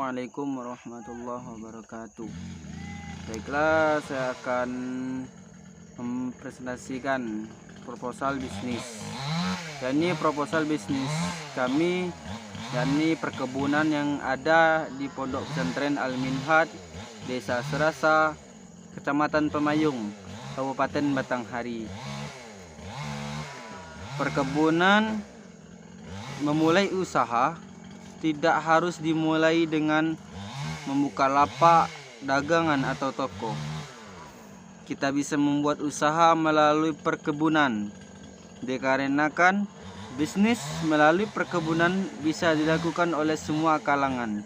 Assalamualaikum warahmatullahi wabarakatuh. Baiklah, saya akan mempresentasikan proposal bisnis. Dan ini proposal bisnis kami, yakni perkebunan yang ada di Pondok Pesantren Al-Minhaj, Desa Serasa, Kecamatan Pemayung, Kabupaten Batanghari. Perkebunan memulai usaha tidak harus dimulai dengan membuka lapak, dagangan atau toko. Kita bisa membuat usaha melalui perkebunan, dikarenakan bisnis melalui perkebunan bisa dilakukan oleh semua kalangan.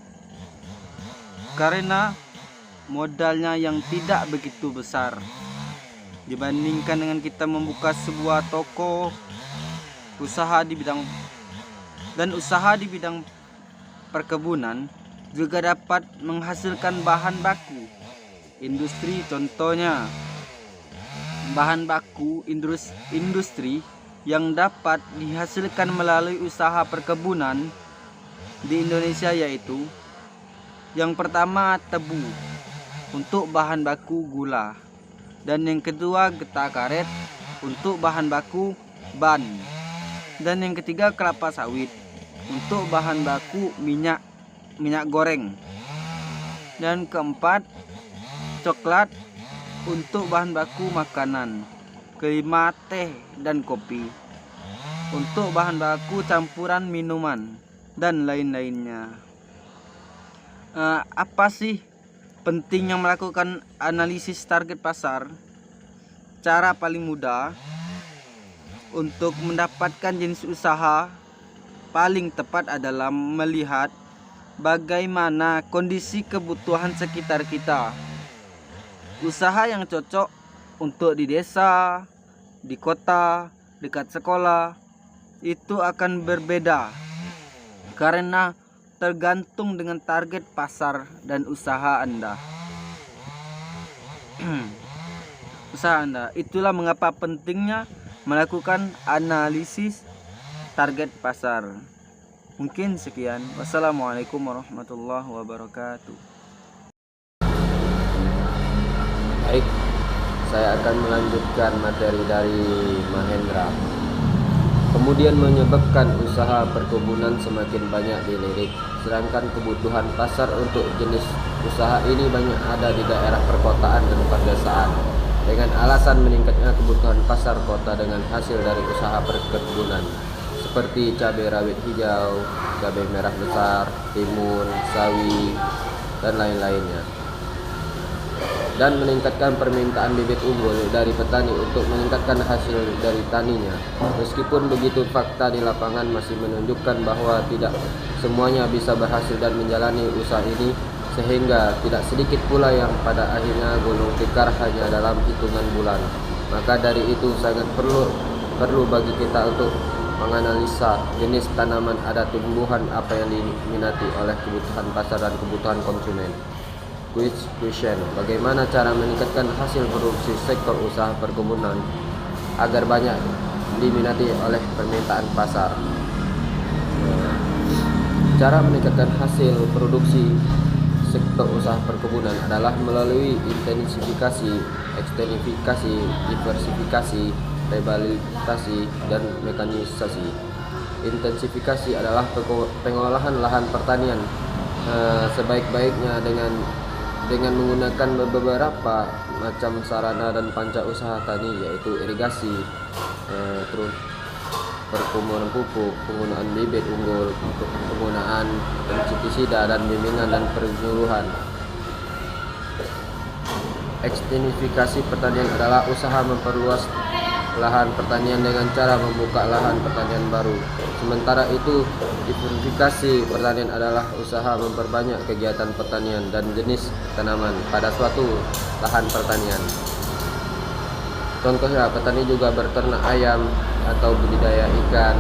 Karena modalnya yang tidak begitu besar dibandingkan dengan kita membuka sebuah toko, usaha di bidang perkebunan juga dapat menghasilkan bahan baku industri. Contohnya bahan baku industri yang dapat dihasilkan melalui usaha perkebunan di Indonesia yaitu yang pertama tebu untuk bahan baku gula, dan yang kedua getah karet untuk bahan baku ban, dan yang ketiga kelapa sawit untuk bahan baku minyak goreng, dan keempat coklat untuk bahan baku makanan, kelima teh dan kopi untuk bahan baku campuran minuman, dan lain-lainnya. Apa sih pentingnya melakukan analisis target pasar? Cara paling mudah untuk mendapatkan jenis usaha paling tepat adalah melihat bagaimana kondisi kebutuhan sekitar kita. Usaha yang cocok untuk di desa, di kota, dekat sekolah itu akan berbeda karena tergantung dengan target pasar dan usaha Anda. Itulah mengapa pentingnya melakukan analisis target pasar. Mungkin sekian. Wassalamualaikum warahmatullahi wabarakatuh. Baik, saya akan melanjutkan materi dari Mahendra. Kemudian menyebabkan usaha perkebunan semakin banyak dilirik, sedangkan kebutuhan pasar untuk jenis usaha ini banyak ada di daerah perkotaan dan pedesaan. Dengan alasan meningkatnya kebutuhan pasar kota dengan hasil dari usaha perkebunan seperti cabai rawit hijau, cabai merah besar, timun, sawi, dan lain-lainnya, dan meningkatkan permintaan bibit unggul dari petani untuk meningkatkan hasil dari taninya. Meskipun begitu, fakta di lapangan masih menunjukkan bahwa tidak semuanya bisa berhasil dan menjalani usaha ini, sehingga tidak sedikit pula yang pada akhirnya gulung tikar hanya dalam hitungan bulan. Maka dari itu sangat perlu bagi kita untuk menganalisa jenis tanaman, ada tumbuhan apa yang diminati oleh kebutuhan pasar dan kebutuhan konsumen. Question: bagaimana cara meningkatkan hasil produksi sektor usaha perkebunan agar banyak diminati oleh permintaan pasar? Cara meningkatkan hasil produksi sektor usaha perkebunan adalah melalui intensifikasi, ekstensifikasi, diversifikasi, rehabilitasi, dan mekanisasi. Intensifikasi adalah pengolahan lahan pertanian sebaik-baiknya dengan menggunakan beberapa macam sarana dan panca usaha tani, yaitu irigasi, terus perkebunan pupuk, penggunaan bibit unggul, penggunaan pestisida, dan bimbingan dan penyuluhan. Ekstensifikasi pertanian adalah usaha memperluas lahan pertanian dengan cara membuka lahan pertanian baru. Sementara itu, diversifikasi pertanian adalah usaha memperbanyak kegiatan pertanian dan jenis tanaman pada suatu lahan pertanian. Contohnya, petani juga berternak ayam atau budidaya ikan.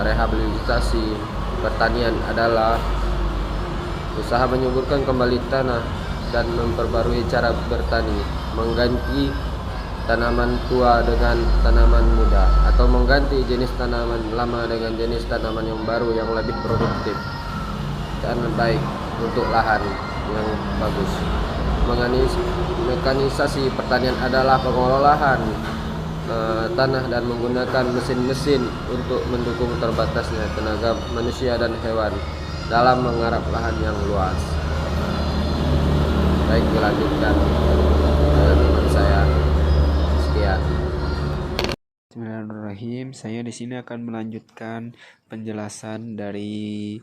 Rehabilitasi pertanian adalah usaha menyuburkan kembali tanah dan memperbarui cara bertani, mengganti tanaman tua dengan tanaman muda, atau mengganti jenis tanaman lama dengan jenis tanaman yang baru yang lebih produktif dan baik. untuk lahan yang bagus. Mekanisasi pertanian adalah pengolahan tanah dan menggunakan mesin-mesin untuk mendukung terbatasnya tenaga manusia dan hewan dalam menggarap lahan yang luas. Baik, dilanjutkan teman saya. Sekian. Bismillahirrahmanirrahim. Saya di sini akan melanjutkan penjelasan dari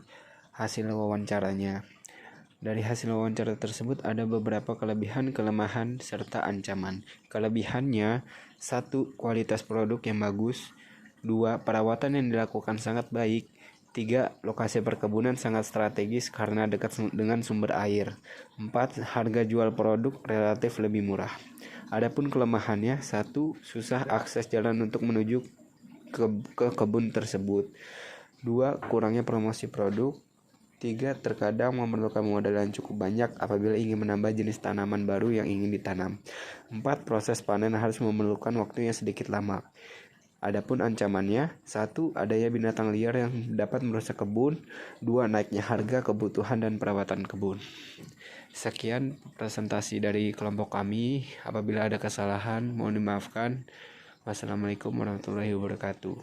hasil wawancaranya. Dari hasil wawancara tersebut ada beberapa kelebihan, kelemahan, serta ancaman. Kelebihannya, 1. Kualitas produk yang bagus. 2. Perawatan yang dilakukan sangat baik. 3. Lokasi perkebunan sangat strategis karena dekat dengan sumber air. 4. Harga jual produk relatif lebih murah. Adapun kelemahannya, 1. Susah akses jalan untuk menuju ke kebun tersebut. 2. Kurangnya promosi produk. 3. Terkadang memerlukan modal yang cukup banyak apabila ingin menambah jenis tanaman baru yang ingin ditanam. 4. Proses panen harus memerlukan waktu yang sedikit lama. Adapun ancamannya, 1. Adanya binatang liar yang dapat merusak kebun. 2. Naiknya harga, kebutuhan, dan perawatan kebun. Sekian presentasi dari kelompok kami. Apabila ada kesalahan, mohon dimaafkan. Wassalamualaikum warahmatullahi wabarakatuh.